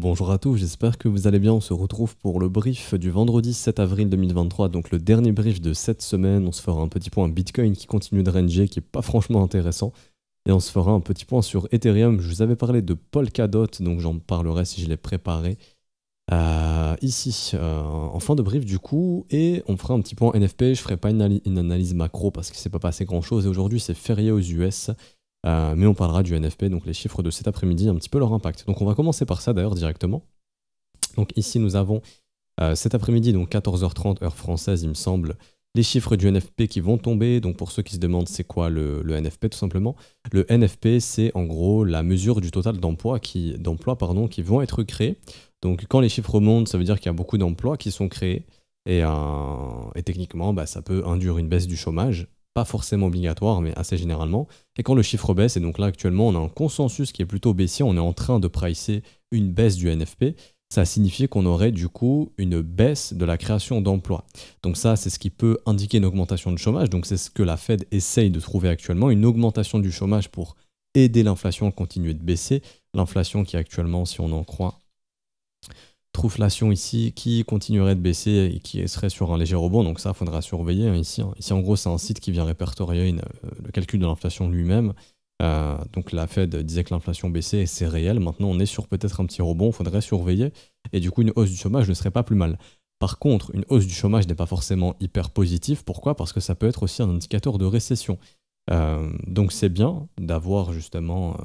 Bonjour à tous, j'espère que vous allez bien. On se retrouve pour le brief du vendredi 7 avril 2023, donc le dernier brief de cette semaine. On se fera un petit point Bitcoin qui continue de ranger, qui est pas franchement intéressant. Et on se fera un petit point sur Ethereum. Je vous avais parlé de Polkadot, donc j'en parlerai si je l'ai préparé ici en fin de brief du coup. Et on fera un petit point NFP. Je ferai pas une analyse macro parce qu'il s'est pas passé grand chose. Et aujourd'hui c'est férié aux US. Mais on parlera du NFP, donc les chiffres de cet après-midi, un petit peu leur impact. Donc on va commencer par ça d'ailleurs directement. Donc ici nous avons cet après-midi, donc 14h30 heure française il me semble, les chiffres du NFP qui vont tomber. Donc pour ceux qui se demandent c'est quoi le NFP tout simplement, le NFP c'est en gros la mesure du total d'emplois qui vont être créés. Donc quand les chiffres montent, ça veut dire qu'il y a beaucoup d'emplois qui sont créés et techniquement ça peut induire une baisse du chômage. Pas forcément obligatoire, mais assez généralement. Et quand le chiffre baisse, et donc là actuellement on a un consensus qui est plutôt baissier, on est en train de pricer une baisse du NFP, ça signifie qu'on aurait du coup une baisse de la création d'emplois. Donc ça, c'est ce qui peut indiquer une augmentation du chômage, donc c'est ce que la Fed essaye de trouver actuellement, une augmentation du chômage pour aider l'inflation à continuer de baisser. L'inflation qui est actuellement, si on en croit, Trouflation ici qui continuerait de baisser et qui serait sur un léger rebond, donc ça il faudra surveiller ici. Ici en gros c'est un site qui vient répertorier le calcul de l'inflation lui-même. Donc la Fed disait que l'inflation baissait et c'est réel. Maintenant on est sur peut-être un petit rebond, il faudrait surveiller. Et du coup une hausse du chômage ne serait pas plus mal. Par contre une hausse du chômage n'est pas forcément hyper positive. Pourquoi? Parce que ça peut être aussi un indicateur de récession. Donc c'est bien d'avoir justement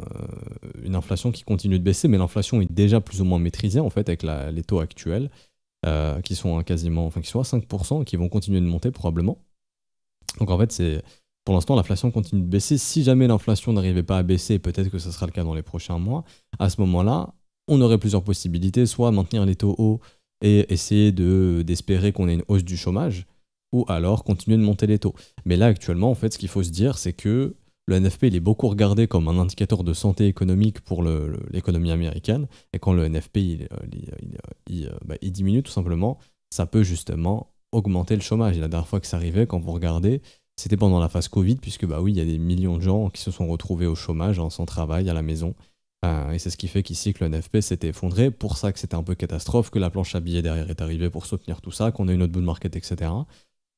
une inflation qui continue de baisser, mais l'inflation est déjà plus ou moins maîtrisée en fait avec les taux actuels qui sont qui sont à 5% et qui vont continuer de monter probablement. Donc en fait pour l'instant l'inflation continue de baisser. Si jamais l'inflation n'arrivait pas à baisser, peut-être que ce sera le cas dans les prochains mois, à ce moment-là on aurait plusieurs possibilités, soit maintenir les taux hauts et essayer d'espérer qu'on ait une hausse du chômage, ou alors continuer de monter les taux. Mais là actuellement en fait ce qu'il faut se dire c'est que le NFP il est beaucoup regardé comme un indicateur de santé économique pour l'économie américaine, et quand le NFP il diminue tout simplement, ça peut justement augmenter le chômage. Et la dernière fois que ça arrivait, quand vous regardez, c'était pendant la phase Covid, puisque oui, il y a des millions de gens qui se sont retrouvés au chômage, sans travail, à la maison. Et c'est ce qui fait qu'ici que le NFP s'était effondré, pour ça que c'était un peu catastrophe, que la planche à billets derrière est arrivée pour soutenir tout ça, qu'on a une autre bull market, etc.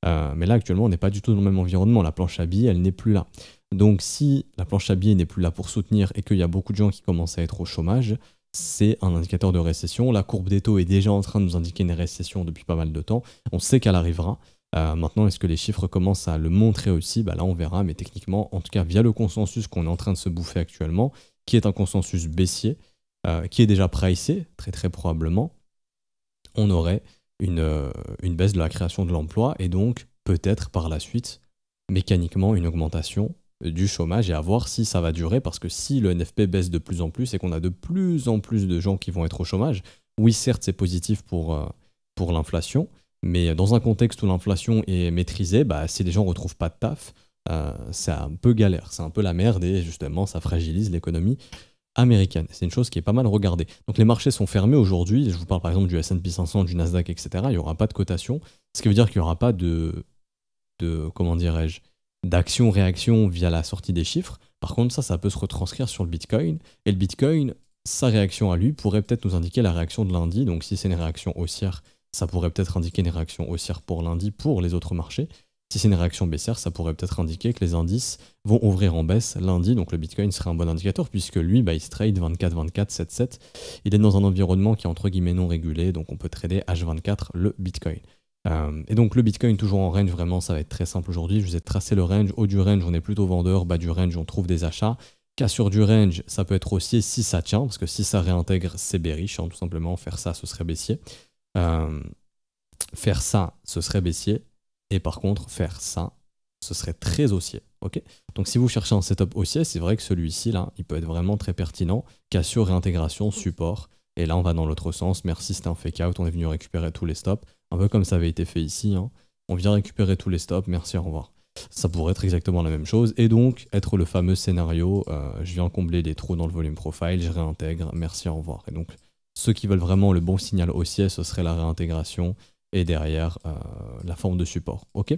Mais là actuellement on n'est pas du tout dans le même environnement, la planche à billets elle n'est plus là. Donc si la planche à billets n'est plus là pour soutenir et qu'il y a beaucoup de gens qui commencent à être au chômage, c'est un indicateur de récession. La courbe des taux est déjà en train de nous indiquer une récession depuis pas mal de temps, on sait qu'elle arrivera. Maintenant est-ce que les chiffres commencent à le montrer aussi? Là on verra, mais techniquement en tout cas via le consensus qu'on est en train de se bouffer actuellement, qui est un consensus baissier, qui est déjà pricé très très probablement, on aurait une baisse de la création de l'emploi et donc peut-être par la suite mécaniquement une augmentation du chômage, et à voir si ça va durer, parce que si le NFP baisse de plus en plus et qu'on a de plus en plus de gens qui vont être au chômage, oui certes c'est positif pour l'inflation, mais dans un contexte où l'inflation est maîtrisée, si les gens ne retrouvent pas de taf, c'est un peu galère, c'est un peu la merde, et justement ça fragilise l'économie américaine. C'est une chose qui est pas mal regardée. Donc les marchés sont fermés aujourd'hui. Je vous parle par exemple du S&P 500, du Nasdaq, etc. Il n'y aura pas de cotation, ce qui veut dire qu'il n'y aura pas comment dirais-je, d'action-réaction via la sortie des chiffres. Par contre, ça peut se retranscrire sur le Bitcoin. Et le Bitcoin, sa réaction à lui pourrait peut-être nous indiquer la réaction de lundi. Donc si c'est une réaction haussière, ça pourrait peut-être indiquer une réaction haussière pour lundi pour les autres marchés. Si c'est une réaction baissière, ça pourrait peut-être indiquer que les indices vont ouvrir en baisse lundi, donc le Bitcoin serait un bon indicateur, puisque lui, il se trade 24-24, 7-7. Il est dans un environnement qui est entre guillemets non régulé, donc on peut trader H24 le Bitcoin. Et donc le Bitcoin toujours en range, vraiment ça va être très simple aujourd'hui. Je vous ai tracé le range, haut du range on est plutôt vendeur, bas du range on trouve des achats. Cassure du range, ça peut être haussier si ça tient, parce que si ça réintègre, c'est bearish, tout simplement. Faire ça, ce serait baissier. Faire ça, ce serait baissier. Et par contre, faire ça, ce serait très haussier. Okay, donc si vous cherchez un setup haussier, c'est vrai que celui-ci, là, il peut être vraiment très pertinent. Cassure, réintégration, support. Et là, on va dans l'autre sens. Merci, c'était un fake out. On est venu récupérer tous les stops. Un peu comme ça avait été fait ici. On vient récupérer tous les stops. Merci, au revoir. Ça pourrait être exactement la même chose. Et donc, être le fameux scénario, je viens combler les trous dans le volume profile, je réintègre. Merci, au revoir. Et donc, ceux qui veulent vraiment le bon signal haussier, ce serait la réintégration. Et derrière la forme de support, ok.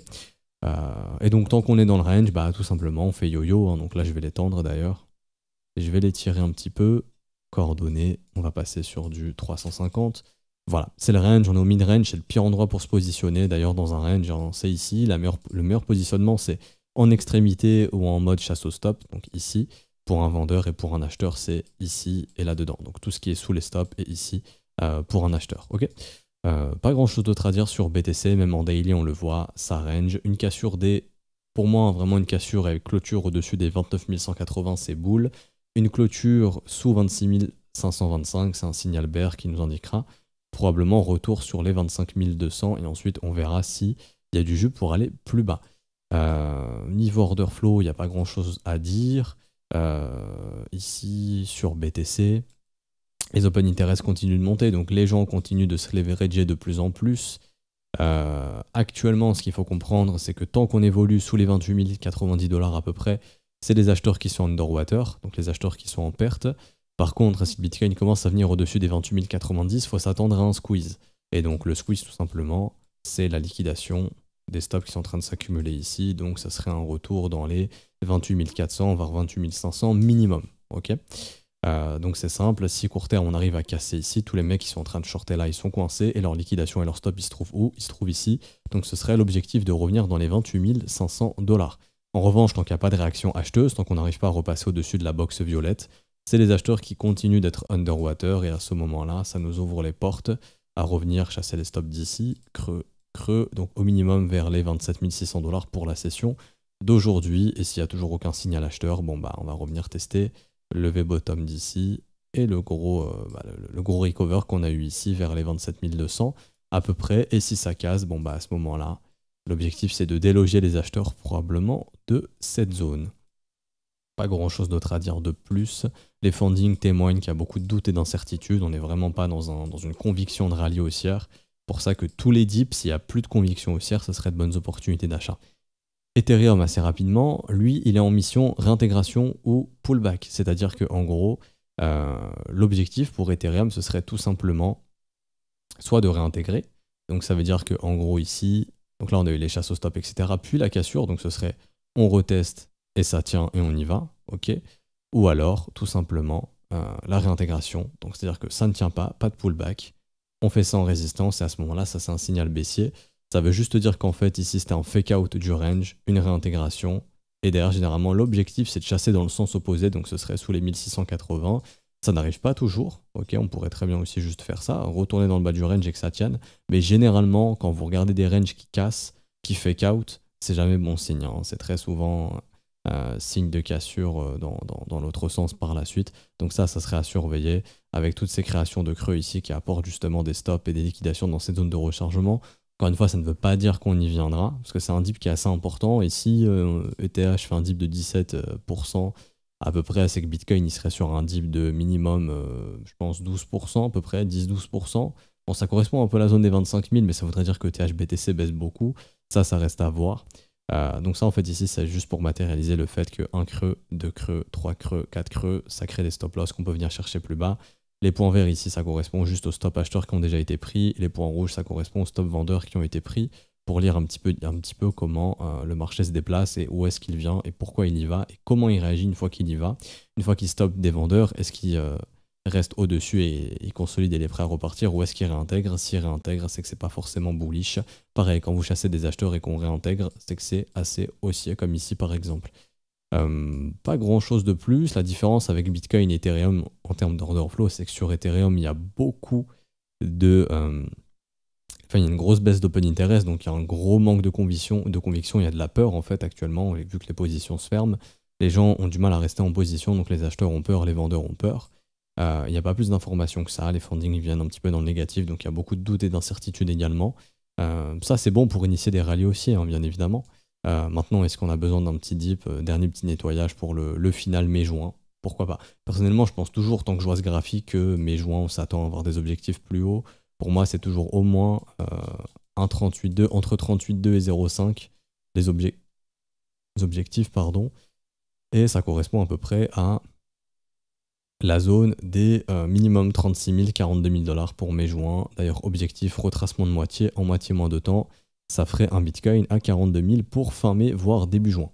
Et donc tant qu'on est dans le range, tout simplement on fait yo-yo, donc là je vais l'étendre d'ailleurs, et je vais l'étirer un petit peu, coordonnées, on va passer sur du 350. Voilà, c'est le range, on est au mid-range, c'est le pire endroit pour se positionner. D'ailleurs, dans un range, hein, c'est ici. Le meilleur positionnement, c'est en extrémité ou en mode chasse au stop, donc ici. Pour un vendeur et pour un acheteur, c'est ici et là-dedans. Donc tout ce qui est sous les stops est ici pour un acheteur. Ok. Pas grand-chose d'autre à dire sur BTC, même en daily, on le voit, ça range. Une cassure pour moi, vraiment une cassure avec clôture au-dessus des 29 180, c'est boule. Une clôture sous 26 525, c'est un signal bear qui nous indiquera probablement retour sur les 25 200 et ensuite on verra s'il y a du jus pour aller plus bas. Niveau order flow, il n'y a pas grand chose à dire. Ici sur BTC, les open interest continuent de monter, donc les gens continuent de se leverager de plus en plus. Actuellement, ce qu'il faut comprendre, c'est que tant qu'on évolue sous les 28 090 $ à peu près, c'est les acheteurs qui sont underwater, donc les acheteurs qui sont en perte. Par contre, si le Bitcoin commence à venir au-dessus des 28 090, il faut s'attendre à un squeeze. Et donc le squeeze, tout simplement, c'est la liquidation des stocks qui sont en train de s'accumuler ici. Donc ça serait un retour dans les 28 400, voire 28 500 minimum. Ok. Donc c'est simple, si court terme on arrive à casser ici, tous les mecs qui sont en train de shorter là, ils sont coincés et leur liquidation et leur stop, ils se trouvent où? Ils se trouvent ici. Donc ce serait l'objectif de revenir dans les 28 500 $. En revanche, tant qu'il n'y a pas de réaction acheteuse, tant qu'on n'arrive pas à repasser au-dessus de la box violette, c'est les acheteurs qui continuent d'être underwater et à ce moment-là, ça nous ouvre les portes à revenir chasser les stops d'ici, creux, donc au minimum vers les 27 600 $ pour la session d'aujourd'hui. Et s'il n'y a toujours aucun signal acheteur, bon bah on va revenir tester le V-bottom d'ici et le gros recover qu'on a eu ici vers les 27 200 à peu près. Et si ça casse, bon bah à ce moment-là, l'objectif c'est de déloger les acheteurs probablement de cette zone. Pas grand chose d'autre à dire de plus. Les fundings témoignent qu'il y a beaucoup de doutes et d'incertitudes. On n'est vraiment pas dans une conviction de rallye haussière. Pour ça que tous les dips, s'il n'y a plus de conviction haussière, ce serait de bonnes opportunités d'achat. Ethereum, assez rapidement, lui, il est en mission réintégration ou pullback. C'est-à-dire qu'en gros, l'objectif pour Ethereum, ce serait tout simplement soit de réintégrer. Donc ça veut dire qu'en gros ici, donc là on a eu les chasses au stop, etc. Puis la cassure, donc ce serait on reteste et ça tient et on y va, ok. Ou alors, tout simplement, la réintégration. Donc c'est-à-dire que ça ne tient pas de pullback. On fait ça en résistance et à ce moment-là, ça c'est un signal baissier. Ça veut juste dire qu'en fait, ici, c'était un fake-out du range, une réintégration. Et derrière, généralement, l'objectif, c'est de chasser dans le sens opposé, donc ce serait sous les 1680. Ça n'arrive pas toujours, ok, on pourrait très bien aussi juste faire ça, retourner dans le bas du range et que ça tienne. Mais généralement, quand vous regardez des ranges qui cassent, qui fake-out, c'est jamais bon signe. Hein. C'est très souvent signe de cassure dans l'autre sens par la suite. Donc ça serait à surveiller avec toutes ces créations de creux ici qui apportent justement des stops et des liquidations dans cette zone de rechargement. Encore une fois, ça ne veut pas dire qu'on y viendra, parce que c'est un dip qui est assez important. Et si ETH fait un dip de 17% à peu près, c'est que Bitcoin il serait sur un dip de minimum, je pense, 12% à peu près, 10-12%. Bon, ça correspond un peu à la zone des 25 000, mais ça voudrait dire que ETH BTC baisse beaucoup. Ça reste à voir. Donc ça, en fait, ici, c'est juste pour matérialiser le fait que 1 creux, 2 creux, 3 creux, 4 creux, ça crée des stop-loss qu'on peut venir chercher plus bas. Les points verts ici, ça correspond juste aux stop acheteurs qui ont déjà été pris. Les points rouges, ça correspond aux stop vendeurs qui ont été pris pour lire un petit peu comment le marché se déplace et où est-ce qu'il vient et pourquoi il y va et comment il réagit une fois qu'il y va. Une fois qu'il stoppe des vendeurs, est-ce qu'il reste au-dessus et il consolide et il est prêt à repartir ou est-ce qu'il réintègre? S'il réintègre, c'est que c'est pas forcément bullish. Pareil, quand vous chassez des acheteurs et qu'on réintègre, c'est que c'est assez haussier comme ici par exemple. Pas grand chose de plus. La différence avec Bitcoin et Ethereum en termes d'order flow, c'est que sur Ethereum, il y a beaucoup de. Enfin, il y a une grosse baisse d'open interest, donc il y a un gros manque de conviction. Il y a de la peur en fait actuellement, vu que les positions se ferment. Les gens ont du mal à rester en position, donc les acheteurs ont peur, les vendeurs ont peur. Il n'y a pas plus d'informations que ça. Les fundings viennent un petit peu dans le négatif, donc il y a beaucoup de doutes et d'incertitudes également. Ça, c'est bon pour initier des rallyes haussiers, hein, bien évidemment. Maintenant, est-ce qu'on a besoin d'un petit dip, dernier petit nettoyage pour le final mai-juin? Pourquoi pas? Personnellement, je pense toujours, tant que je vois ce graphique, que mai-juin, on s'attend à avoir des objectifs plus hauts. Pour moi, c'est toujours au moins 1,38,2, entre 38,2 et 0,5 les objectifs, pardon. Et ça correspond à peu près à la zone des minimum 36 000, 42 000 $ pour mai-juin. D'ailleurs, objectif retracement de moitié en moitié moins de temps. Ça ferait un Bitcoin à 42 000 pour fin mai, voire début juin.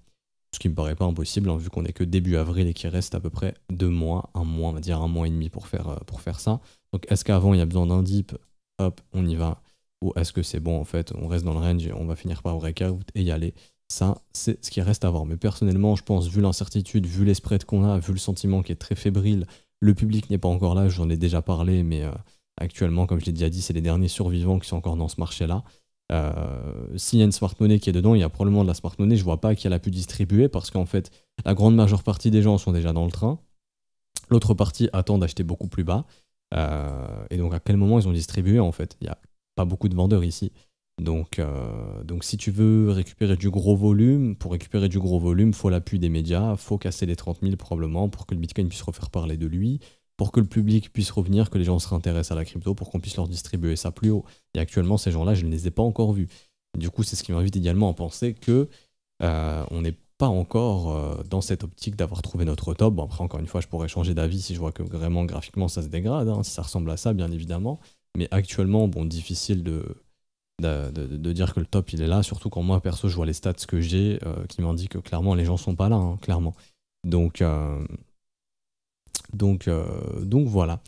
Ce qui me paraît pas impossible, hein, vu qu'on est que début avril et qu'il reste à peu près 2 mois, un mois, on va dire un mois et demi pour faire ça. Donc est-ce qu'avant il y a besoin d'un dip, hop, on y va, ou est-ce que c'est bon en fait, on reste dans le range et on va finir par breakout et y aller. Ça, c'est ce qui reste à voir. Mais personnellement, je pense, vu l'incertitude, vu les spreads qu'on a, vu le sentiment qui est très fébrile, le public n'est pas encore là, j'en ai déjà parlé, mais actuellement, comme je l'ai déjà dit, c'est les derniers survivants qui sont encore dans ce marché-là. S'il y a une smart money qui est dedans, il y a probablement de la smart money, je vois pas qui elle a pu distribuer parce qu'en fait, la grande majeure partie des gens sont déjà dans le train. L'autre partie attend d'acheter beaucoup plus bas. Et donc, à quel moment ils ont distribué en fait? Il n'y a pas beaucoup de vendeurs ici. Donc si tu veux récupérer du gros volume, pour récupérer du gros volume, faut l'appui des médias, faut casser les 30 000 probablement pour que le Bitcoin puisse refaire parler de lui, pour que le public puisse revenir, que les gens se réintéressent à la crypto, pour qu'on puisse leur distribuer ça plus haut. Et actuellement, ces gens-là, je ne les ai pas encore vus. Du coup, c'est ce qui m'invite également à penser que on n'est pas encore dans cette optique d'avoir trouvé notre top. Bon, après, encore une fois, je pourrais changer d'avis si je vois que vraiment graphiquement ça se dégrade, hein, si ça ressemble à ça, bien évidemment. Mais actuellement, bon, difficile de dire que le top il est là, surtout quand moi perso je vois les stats que j'ai qui m'indiquent que clairement les gens sont pas là, hein, clairement. Donc voilà.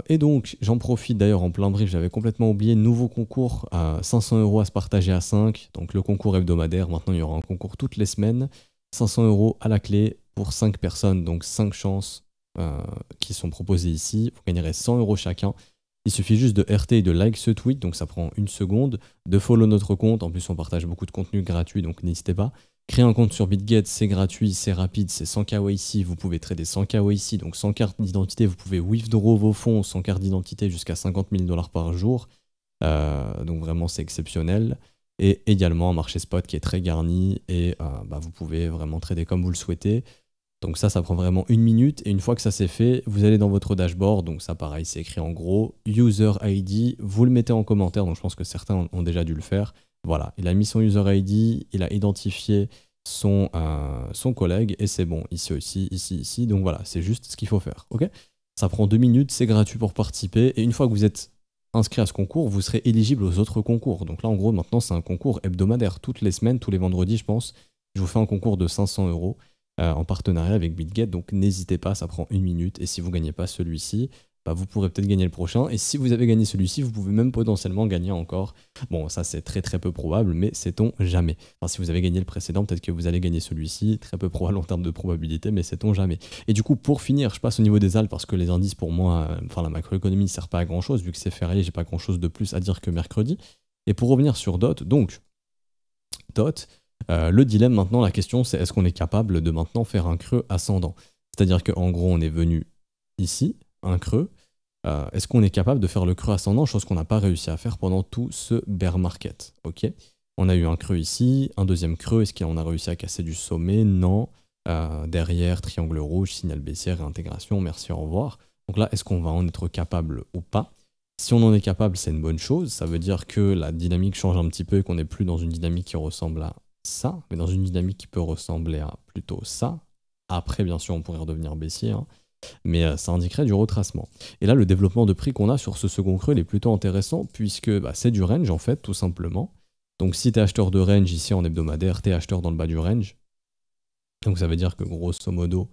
Et donc j'en profite d'ailleurs en plein brief, j'avais complètement oublié, nouveau concours à 500 € à se partager à 5, donc le concours hebdomadaire, maintenant il y aura un concours toutes les semaines, 500 € à la clé pour 5 personnes, donc 5 chances qui sont proposées ici, vous gagnerez 100 € chacun. Il suffit juste de RT et de like ce tweet, donc ça prend une seconde, de follow notre compte, en plus on partage beaucoup de contenu gratuit, donc n'hésitez pas. Créer un compte sur BitGet, c'est gratuit, c'est rapide, c'est 100 KYC, vous pouvez trader 100 KYC, donc sans carte d'identité, vous pouvez withdraw vos fonds sans carte d'identité jusqu'à 50 000 $ par jour, donc vraiment c'est exceptionnel. Et également un marché spot qui est très garni, et vous pouvez vraiment trader comme vous le souhaitez. Donc ça prend vraiment 1 minute, et une fois que ça c'est fait, vous allez dans votre dashboard, donc ça pareil, c'est écrit en gros, user ID, vous le mettez en commentaire, donc je pense que certains ont déjà dû le faire. Voilà, il a mis son user ID, il a identifié son collègue, et c'est bon, ici aussi, ici, donc voilà, c'est juste ce qu'il faut faire, ok? Ça prend 2 minutes, c'est gratuit pour participer, et une fois que vous êtes inscrit à ce concours, vous serez éligible aux autres concours. Donc là, en gros, maintenant, c'est un concours hebdomadaire, toutes les semaines, tous les vendredis, je pense, je vous fais un concours de 500 € en partenariat avec BitGet, donc n'hésitez pas, ça prend 1 minute, et si vous ne gagnez pas celui-ci, vous pourrez peut-être gagner le prochain, et si vous avez gagné celui-ci, vous pouvez même potentiellement gagner encore. Bon, ça c'est très très peu probable, mais sait-on jamais. Enfin, si vous avez gagné le précédent, peut-être que vous allez gagner celui-ci, très peu probable en termes de probabilité, mais sait-on jamais. Et du coup, pour finir, je passe au niveau des ALT, parce que les indices pour moi, la macroéconomie ne sert pas à grand-chose, vu que c'est férié, j'ai pas grand-chose de plus à dire que mercredi. Et pour revenir sur DOT, donc, DOT, le dilemme maintenant, la question c'est est-ce qu'on est capable de maintenant faire un creux ascendant? C'est-à-dire qu'en gros on est venu ici, un creux, est-ce qu'on est capable de faire le creux ascendant, chose qu'on n'a pas réussi à faire pendant tout ce bear market, ok? On a eu un creux ici, un deuxième creux, est-ce qu'on a réussi à casser du sommet? Non. Derrière, triangle rouge, signal baissière, réintégration, merci, au revoir. Donc là, est-ce qu'on va en être capable ou pas? Si on en est capable, c'est une bonne chose, ça veut dire que la dynamique change un petit peu et qu'on n'est plus dans une dynamique qui ressemble à ça, mais dans une dynamique qui peut ressembler à plutôt ça. Après, bien sûr, on pourrait redevenir baissier, hein, mais ça indiquerait du retracement. Et là, le développement de prix qu'on a sur ce second creux, il est plutôt intéressant, puisque c'est du range, en fait, tout simplement. Donc si tu es acheteur de range ici en hebdomadaire, tu es acheteur dans le bas du range. Donc ça veut dire que, grosso modo,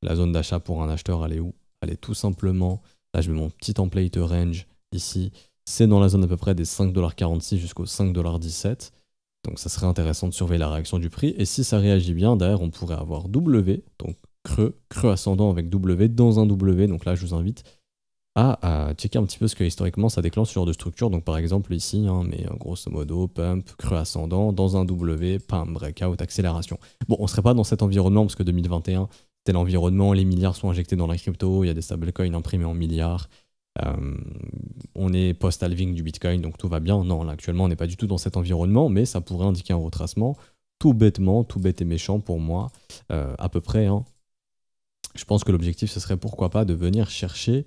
la zone d'achat pour un acheteur, elle est où? Elle est tout simplement, là je mets mon petit template range ici, c'est dans la zone à peu près des 5,46 $ jusqu'aux 5,17 $. Donc ça serait intéressant de surveiller la réaction du prix. Et si ça réagit bien, derrière on pourrait avoir W, donc creux ascendant avec W dans un W. Donc là je vous invite à checker un petit peu ce que historiquement ça déclenche ce genre de structure. Donc par exemple ici, hein, mais grosso modo, pump, creux ascendant, dans un W, pam, breakout, accélération. Bon, on serait pas dans cet environnement parce que 2021, c'était l'environnement, les milliards sont injectés dans la crypto, il y a des stablecoins imprimés en milliards. On est post-halving du Bitcoin, donc tout va bien. Non, là actuellement on n'est pas du tout dans cet environnement, mais ça pourrait indiquer un retracement, tout bêtement, tout bête et méchant pour moi, à peu près. Hein. Je pense que l'objectif ce serait pourquoi pas de venir chercher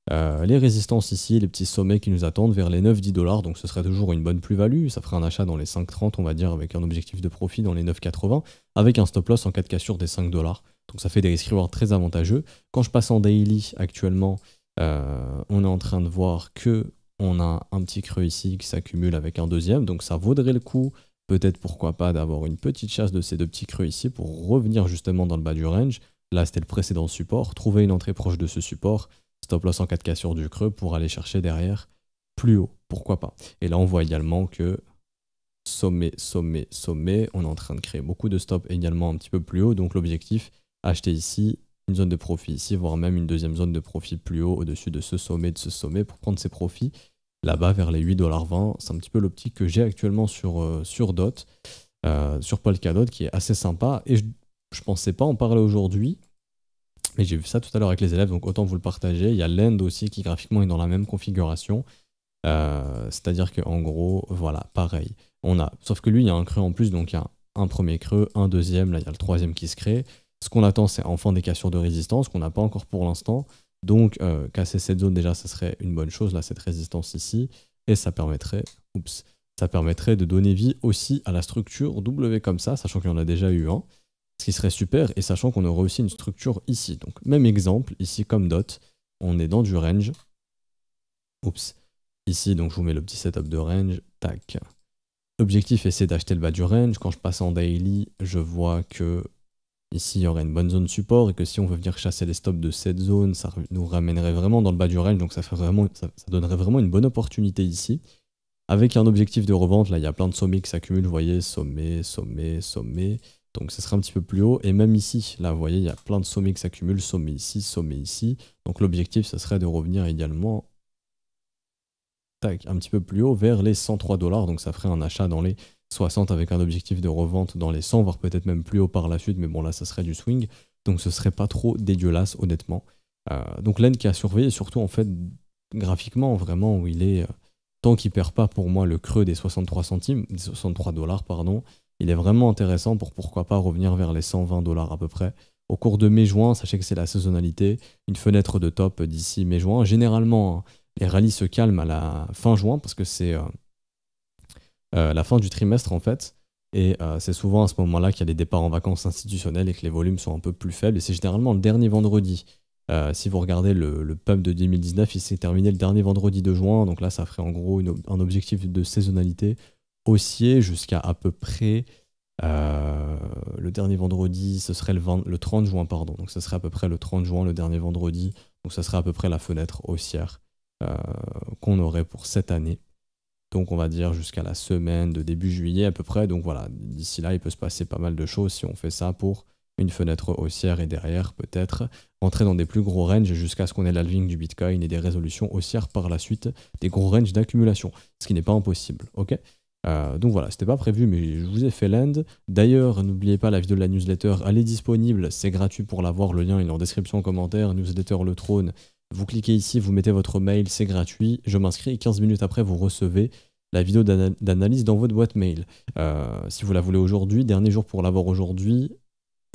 les résistances ici, les petits sommets qui nous attendent vers les 9-10 $, donc ce serait toujours une bonne plus-value, ça ferait un achat dans les 5,30 on va dire, avec un objectif de profit dans les 9,80, avec un stop-loss en cas de cassure des 5 $. Donc ça fait des risques-reward très avantageux. Quand je passe en daily actuellement, on est en train de voir que on a un petit creux ici qui s'accumule avec un deuxième, donc ça vaudrait le coup Peut-être pourquoi pas d'avoir une petite chasse de ces deux petits creux ici pour revenir justement dans le bas du range. Là c'était le précédent support, trouver une entrée proche de ce support, stop loss en 4K sur du creux pour aller chercher derrière plus haut, pourquoi pas. Et là on voit également que sommet, sommet, sommet, on est en train de créer beaucoup de stops également un petit peu plus haut, donc l'objectif, acheter ici, une zone de profit ici, voire même une deuxième zone de profit plus haut au-dessus de ce sommet pour prendre ses profits là-bas vers les 8,20$. C'est un petit peu l'optique que j'ai actuellement sur DOT, sur Polkadot, qui est assez sympa, et je pensais pas en parler aujourd'hui, mais j'ai vu ça tout à l'heure avec les élèves, donc autant vous le partager. Il y a l'End aussi qui graphiquement est dans la même configuration, c'est-à-dire qu'en gros, voilà, pareil. Sauf que lui, il y a un creux en plus, donc il y a un premier creux, un deuxième, là il y a le troisième qui se crée. Ce qu'on attend, c'est enfin des cassures de résistance, qu'on n'a pas encore pour l'instant. Donc casser cette zone déjà, ça serait une bonne chose, là, cette résistance ici. Et ça permettrait de donner vie aussi à la structure W comme ça, sachant qu'il y en a déjà eu un. Ce qui serait super, et sachant qu'on aurait aussi une structure ici. Donc même exemple, ici comme DOT, on est dans du range. Ici, donc je vous mets le petit setup de range, tac. Objectif, essayer d'acheter le bas du range. Quand je passe en daily, je vois que ici il y aurait une bonne zone support et que si on veut venir chasser les stops de cette zone, ça nous ramènerait vraiment dans le bas du range, donc ça donnerait vraiment une bonne opportunité ici. Avec un objectif de revente, là il y a plein de sommets qui s'accumulent, vous voyez, sommet, sommet, sommet. Donc ça serait un petit peu plus haut. Et même ici, là vous voyez, il y a plein de sommets qui s'accumulent, sommet ici, sommet ici. Donc l'objectif, ce serait de revenir également un petit peu plus haut vers les 103$, donc ça ferait un achat dans les 60 avec un objectif de revente dans les 100, voire peut-être même plus haut par la suite, mais bon là ça serait du swing, donc ce serait pas trop dégueulasse honnêtement. Donc l'End qui a surveillé, surtout en fait graphiquement vraiment où il est, tant qu'il perd pas pour moi le creux des 63 centimes, des 63$, pardon, il est vraiment intéressant pour pourquoi pas revenir vers les 120$ à peu près. Au cours de mai-juin, sachez que c'est la saisonnalité, une fenêtre de top d'ici mai-juin, généralement les rallyes se calment à la fin juin parce que c'est la fin du trimestre en fait. Et c'est souvent à ce moment-là qu'il y a les départs en vacances institutionnelles et que les volumes sont un peu plus faibles. Et c'est généralement le dernier vendredi. Si vous regardez le pump de 2019, il s'est terminé le dernier vendredi de juin. Donc là, ça ferait en gros un objectif de saisonnalité haussier jusqu'à à peu près le dernier vendredi, ce serait le 30 juin, pardon. Donc ce serait à peu près le 30 juin, le dernier vendredi. Donc ce serait à peu près la fenêtre haussière qu'on aurait pour cette année. Donc on va dire jusqu'à la semaine de début juillet à peu près. Donc voilà, d'ici là, il peut se passer pas mal de choses si on fait ça pour une fenêtre haussière et derrière peut-être rentrer dans des plus gros ranges jusqu'à ce qu'on ait l'halving du Bitcoin et des résolutions haussières par la suite, des gros ranges d'accumulation, ce qui n'est pas impossible, ok. Donc voilà, c'était pas prévu mais je vous ai fait l'end. D'ailleurs, n'oubliez pas la vidéo de la newsletter, elle est disponible, c'est gratuit pour l'avoir, le lien il est en description en commentaire, newsletter Le Trône. Vous cliquez ici, vous mettez votre mail, c'est gratuit, je m'inscris et 15 minutes après vous recevez la vidéo d'analyse dans votre boîte mail. Si vous la voulez aujourd'hui, dernier jour pour l'avoir aujourd'hui,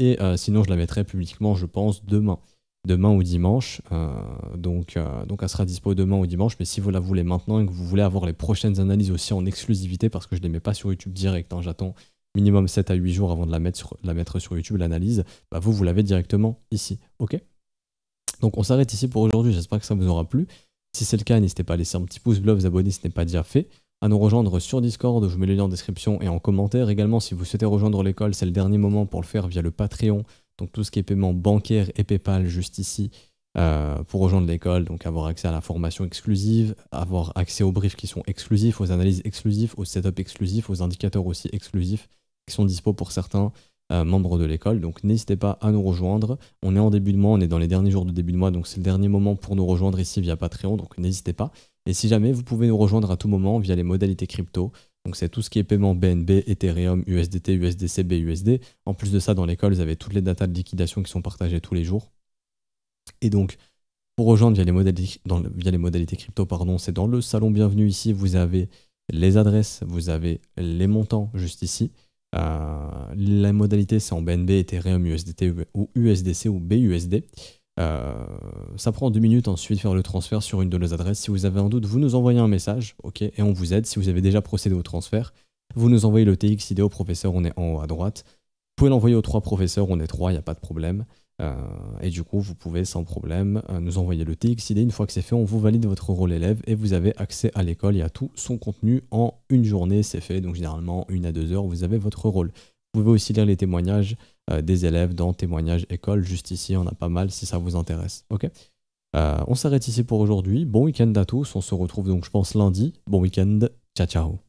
et sinon je la mettrai publiquement je pense demain ou dimanche, donc elle sera dispo demain ou dimanche, mais si vous la voulez maintenant et que vous voulez avoir les prochaines analyses aussi en exclusivité, parce que je ne les mets pas sur YouTube direct, hein, j'attends minimum 7 à 8 jours avant de la mettre sur YouTube, l'analyse, bah vous l'avez directement ici, ok. Donc on s'arrête ici pour aujourd'hui, j'espère que ça vous aura plu. Si c'est le cas, n'hésitez pas à laisser un petit pouce bleu, vous abonner si ce n'est pas déjà fait, à nous rejoindre sur Discord, je vous mets le lien en description et en commentaire. Également, si vous souhaitez rejoindre l'école, c'est le dernier moment pour le faire via le Patreon, donc tout ce qui est paiement bancaire et Paypal juste ici, pour rejoindre l'école, donc avoir accès à la formation exclusive, avoir accès aux briefs qui sont exclusifs, aux analyses exclusives, aux setups exclusifs, aux indicateurs aussi exclusifs, qui sont dispo pour certains membres de l'école, donc n'hésitez pas à nous rejoindre. On est en début de mois, on est dans les derniers jours de début de mois, donc c'est le dernier moment pour nous rejoindre ici via Patreon, donc n'hésitez pas. Et si jamais, vous pouvez nous rejoindre à tout moment via les modalités crypto, donc c'est tout ce qui est paiement BNB, Ethereum, USDT, USDC, BUSD. En plus de ça, dans l'école, vous avez toutes les datas de liquidation qui sont partagées tous les jours. Et donc, pour rejoindre via les modalités crypto, pardon, c'est dans le salon bienvenue ici, vous avez les adresses, vous avez les montants juste ici. La modalité c'est en BNB, Ethereum, USDT ou USDC ou BUSD. Ça prend 2 minutes ensuite faire le transfert sur une de nos adresses. Si vous avez un doute, vous nous envoyez un message, ok, et on vous aide. Si vous avez déjà procédé au transfert, vous nous envoyez le TXID au professeur, on est en haut à droite. Vous pouvez l'envoyer aux 3 professeurs, on est 3, il n'y a pas de problème. Et du coup, vous pouvez sans problème nous envoyer le TXID. Une fois que c'est fait, on vous valide votre rôle élève et vous avez accès à l'école et à tout son contenu en une journée. C'est fait, donc généralement 1 à 2 heures, vous avez votre rôle. Vous pouvez aussi lire les témoignages des élèves dans témoignages école. Juste ici, on a pas mal si ça vous intéresse. Ok. On s'arrête ici pour aujourd'hui. Bon week-end à tous. On se retrouve donc, je pense, lundi. Bon week-end. Ciao, ciao.